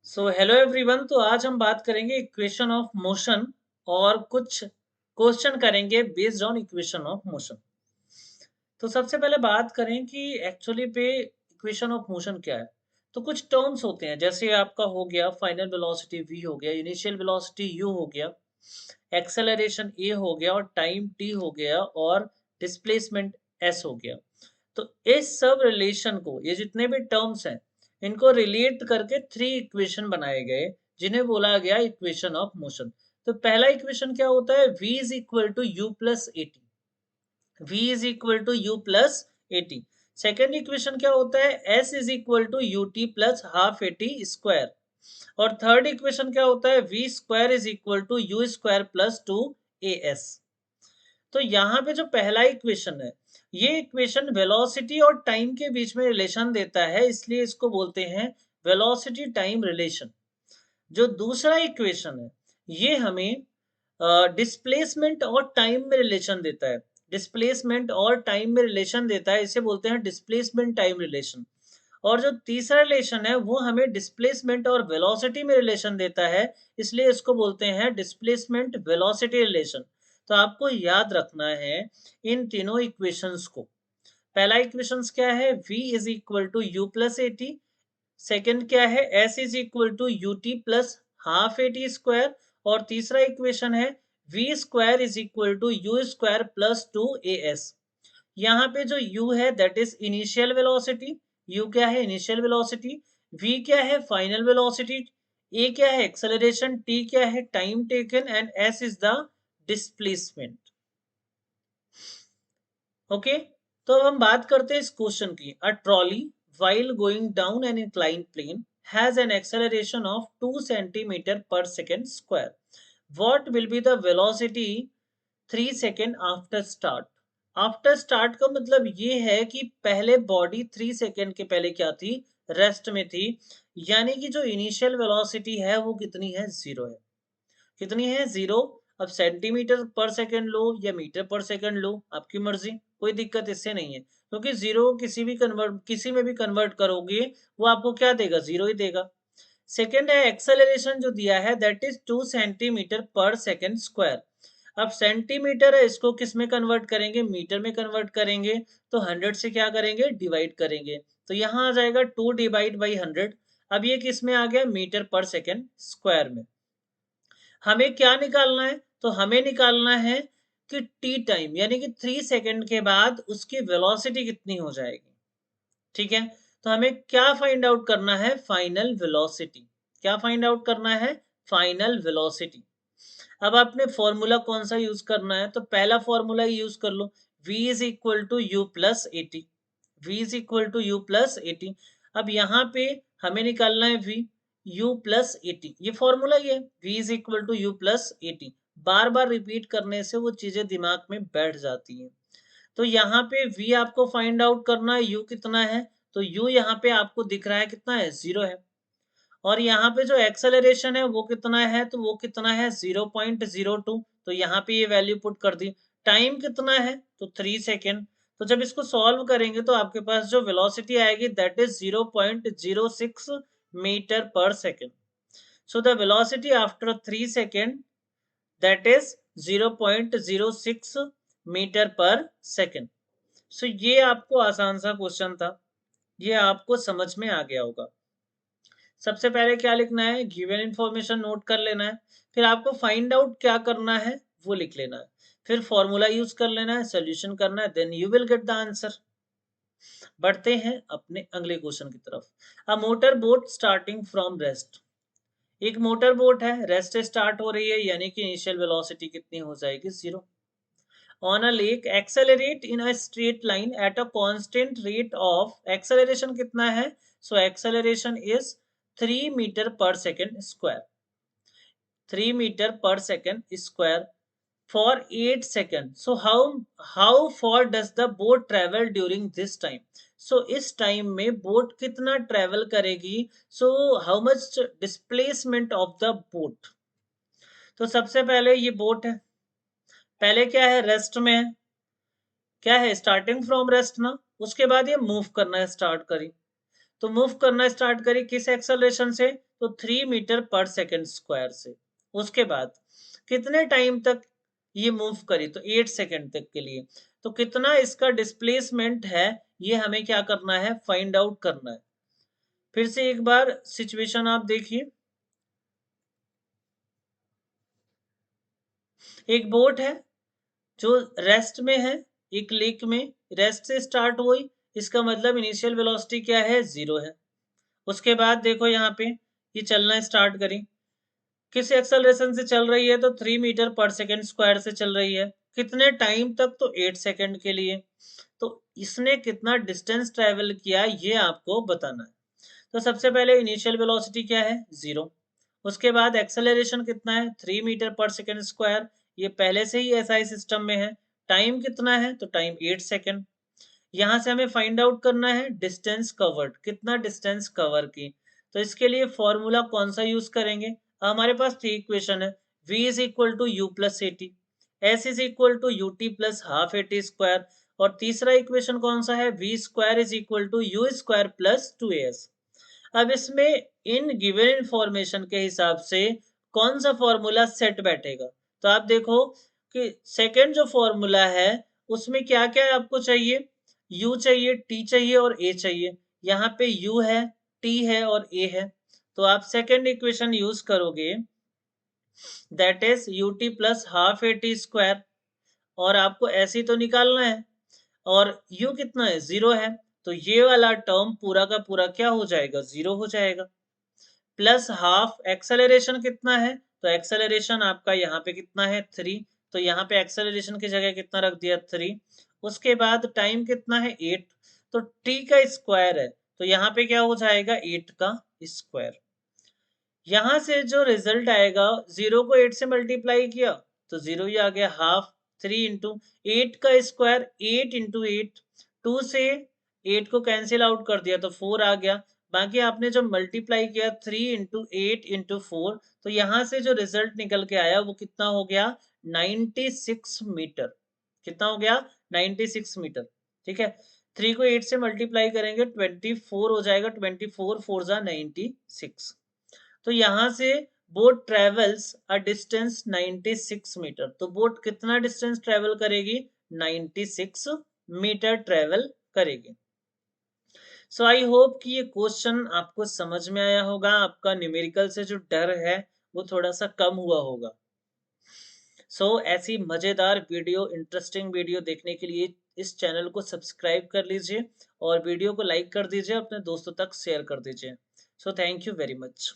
So hello everyone. तो आज हम बात करेंगे इक्वेशन ऑफ मोशन और कुछ क्वेश्चन करेंगे based on equation of motion. तो सबसे पहले बात करें कि एक्चुअली पे इक्वेशन ऑफ मोशन क्या है। तो कुछ टर्म्स होते हैं, जैसे आपका हो गया फाइनल वेलोसिटी v हो गया, इनिशियल वेलोसिटी u हो गया, एक्सेलरेशन a हो गया और टाइम t हो गया और डिस्प्लेसमेंट s हो गया। तो इस सब रिलेशन को, ये जितने भी टर्म्स हैं, इनको रिलेट करके थ्री इक्वेशन बनाए गए जिन्हें बोला गया इक्वेशन ऑफ मोशन। तो पहला इक्वेशन क्या होता है, v is equal to u plus a t. v is equal to u plus a t. Second equation क्या होता है, s is equal to u t plus half a t square. और third equation क्या होता है, v square is equal to u square plus two a s. तो यहाँ पे जो पहला इक्वेशन है, ये इक्वेशन वेलोसिटी और टाइम के बीच में रिलेशन देता है, इसलिए इसको बोलते हैं वेलोसिटी टाइम रिलेशन। जो दूसरा इक्वेशन है, ये हमें डिस्प्लेसमेंट और टाइम में रिलेशन देता है। डिस्प्लेसमेंट और टाइम में रिलेशन देता है, इसे बोलते हैं डिस्प्लेसमेंट टाइम रिलेशन। और जो तीसरा रिलेशन है, वो हमें डिस्प्लेसमेंट और वेलोसिटी में रिलेशन देता है, इसलिए इसको बोलते हैं डिस्प्लेसमेंट वेलोसिटी रिलेशन। तो आपको याद रखना है इन तीनों इक्वेशंस को। पहला इक्वेशंस क्या है, v is equal to u plus a t. Second क्या है, s is equal to u t plus half a t square. और तीसरा इक्वेशन है v square is equal to u square plus two a s. यहाँ पे जो u है that is initial velocity. u क्या है, इनिशियल वेलोसिटी। v क्या है, फाइनल वेलोसिटी। a क्या है, एक्सेलरेशन। t क्या है, time taken. And s is the displacement. Okay. तो अब हम बात करते हैं इस क्वेश्चन की। A trolley while going down an inclined plane has an acceleration of 2 centimeter per second square. What will be the velocity 3 second after start. After start का मतलब ये है कि पहले बॉडी 3 सेकेंड के पहले क्या थी, रेस्ट में थी। यानी कि जो इनिशियल वेलोसिटी है वो कितनी है, जीरो है। कितनी है, जीरो। अब सेंटीमीटर पर सेकेंड लो या मीटर पर सेकेंड लो, आपकी मर्जी, कोई दिक्कत इससे नहीं है, क्योंकि जीरो किसी में भी कन्वर्ट करोगे वो आपको क्या देगा, जीरो ही देगा। सेकेंड है एक्सेलरेशन जो दिया है दैट इज 2 सेंटीमीटर पर सेकेंड स्क्वायर। अब सेंटीमीटर है, इसको किस में कन्वर्ट करेंगे, मीटर में कन्वर्ट करेंगे। तो 100 से क्या करेंगे, डिवाइड करेंगे। तो यहाँ आ जाएगा 2 डिवाइड बाई 100। अब ये किस में आ गया, मीटर पर सेकेंड स्क्वायर में। हमें क्या निकालना है, तो हमें निकालना है कि टी टाइम, यानी कि 3 सेकेंड के बाद उसकी वेलोसिटी कितनी हो जाएगी। ठीक है। तो हमें क्या फाइंड आउट करना है, फाइनल वेलोसिटी। क्या फाइंड आउट करना है, फाइनल वेलोसिटी। अब आपने फॉर्मूला कौन सा यूज करना है, तो पहला फॉर्मूला यूज कर लो, v is equal to u plus a t. v is equal to u plus a t. अब यहाँ पे हमें निकालना है v, u plus a t. ये फॉर्मूला ही है, v is equal to u plus a t. बार बार रिपीट करने से वो चीजें दिमाग में बैठ जाती हैं। तो यहाँ पे v आपको फाइंड आउट करना है, u कितना है, तो u यहाँ पे आपको दिख रहा है कितना है, जीरो है। और यहाँ पे जो एक्सेलरेशन है वो कितना है, तो वो कितना है, 0.02। तो यहाँ पे ये वैल्यू पुट कर दी। टाइम कितना है, तो 3 सेकेंड। तो जब इसको सॉल्व करेंगे तो आपके पास जो वेलोसिटी आएगी that is 0.06 metre per second. So the velocity after 3 second that is 0.06 metre per second. So ये आपको आसान सा क्वेश्चन था, ये आपको समझ में आ गया होगा। सबसे पहले क्या लिखना है, गिवन इन्फॉर्मेशन नोट कर लेना है। फिर आपको फाइंड आउट क्या करना है वो लिख लेना है। फिर फॉर्मूला यूज कर लेना है, सोल्यूशन करना है, then you will get the answer. बढ़ते हैं अपने अगले क्वेश्चन की तरफ। A motor boat starting from rest. एक मोटर बोट है, रेस्ट से स्टार्ट हो रही है, यानी कि इनिशियल वेलोसिटी कितनी हो जाएगी, zero. On a lake accelerate in a straight line at a constant rate of, acceleration कितना है, so acceleration is 3 metre per second square. 3 metre per second square for 8 second. So how far does the boat travel during this time. So इस time में boat कितना travel करेगी, so how much displacement of the boat. तो सबसे पहले ये boat है, पहले क्या है, रेस्ट में है। क्या है, स्टार्टिंग फ्रॉम रेस्ट ना, उसके बाद ये मूव करना है, स्टार्ट करी। तो मूव करना स्टार्ट करी किस एक्सेलरेशन से, तो 3 मीटर पर सेकेंड स्क्वायर से। उसके बाद कितने टाइम तक ये मूव करी, तो 8 सेकेंड तक के लिए। तो कितना इसका डिस्प्लेसमेंट है, ये हमें क्या करना है, फाइंड आउट करना है। फिर से एक बार सिचुएशन आप देखिए, एक बोट है जो रेस्ट में है, एक लेक में रेस्ट से स्टार्ट हुई, इसका मतलब इनिशियल वेलोसिटी क्या है, 0 है। उसके बाद देखो यहाँ पे ये चलना स्टार्ट करी, किस एक्सेलरेशन से चल रही है, तो 3 मीटर पर सेकेंड स्क्वायर से चल रही है। कितने टाइम तक, तो 8 सेकेंड के लिए। तो इसने कितना डिस्टेंस ट्रेवल किया, ये आपको बताना है। तो सबसे पहले इनिशियल वेलोसिटी क्या है, 0। उसके बाद एक्सेलरेशन कितना है, 3 मीटर पर सेकेंड स्क्वायर, ये पहले से ही एसआई सिस्टम में है। टाइम कितना है, तो टाइम 8 सेकेंड। यहाँ से हमें फाइंड आउट करना है डिस्टेंस कवर्ड, कितना डिस्टेंस कवर की। तो इसके लिए फॉर्मूला कौन सा यूज करेंगे, हमारे पास थ्री इक्वेशन है, v is equal to u plus a t, s is equal to u t plus half a t square, और तीसरा इक्वेशन कौन सा है, v square is equal to u square plus 2as। अब इसमें in given information के हिसाब से कौन सा फॉर्मूला सेट बैठेगा। तो आप देखो कि सेकंड जो फॉर्मूला है उसमें क्या क्या आपको चाहिए, u चाहिए, t चाहिए और a चाहिए। यहाँ पे u है, t है और a है। तो आप सेकंड इक्वेशन यूज करोगे, that is you t plus half a t square, और आपको ऐसे ही तो निकालना है, और u कितना है, 0 है। तो ये वाला टर्म पूरा का पूरा क्या हो जाएगा, 0 हो जाएगा। प्लस हाफ एक्सेलरेशन कितना है, तो एक्सेलरेशन आपका यहाँ पे कितना है, 3। तो यहाँ पे एक्सेलरेशन की जगह कितना रख दिया, 3। उसके बाद टाइम कितना है, 8। तो t का स्क्वायर है, तो यहाँ पे क्या हो जाएगा, 8 का स्क्वायर। यहां से जो रिजल्ट आएगा, 0 को 8 से मल्टीप्लाई किया तो 0 ही आ गया, हाफ। 3 इंटू 8 का स्क्वायर, 8 इंटू 8, 2 से 8 को कैंसिल आउट कर दिया तो 4 आ गया। बाकी आपने जो मल्टीप्लाई किया 3 इंटू 8 इंटू 4, तो यहां से जो रिजल्ट निकल के आया वो कितना हो गया, 96 मीटर। कितना हो गया, 96 मीटर। ठीक है, 3 को 8 से मल्टीप्लाई करेंगे 24 हो जाएगा, 24 4 जा 96। तो यहां से boat travels a distance 96 metre. तो बोट कितना डिस्टेंस ट्रेवल करेगी, 96 मीटर ट्रेवल करेगी। सो आई होप कि ये क्वेश्चन आपको समझ में आया होगा, आपका न्यूमेरिकल से जो डर है वो थोड़ा सा कम हुआ होगा। ऐसी मजेदार वीडियो, इंटरेस्टिंग वीडियो देखने के लिए इस चैनल को सब्सक्राइब कर लीजिए और वीडियो को लाइक कर दीजिए, अपने दोस्तों तक शेयर कर दीजिए। Thank you very much.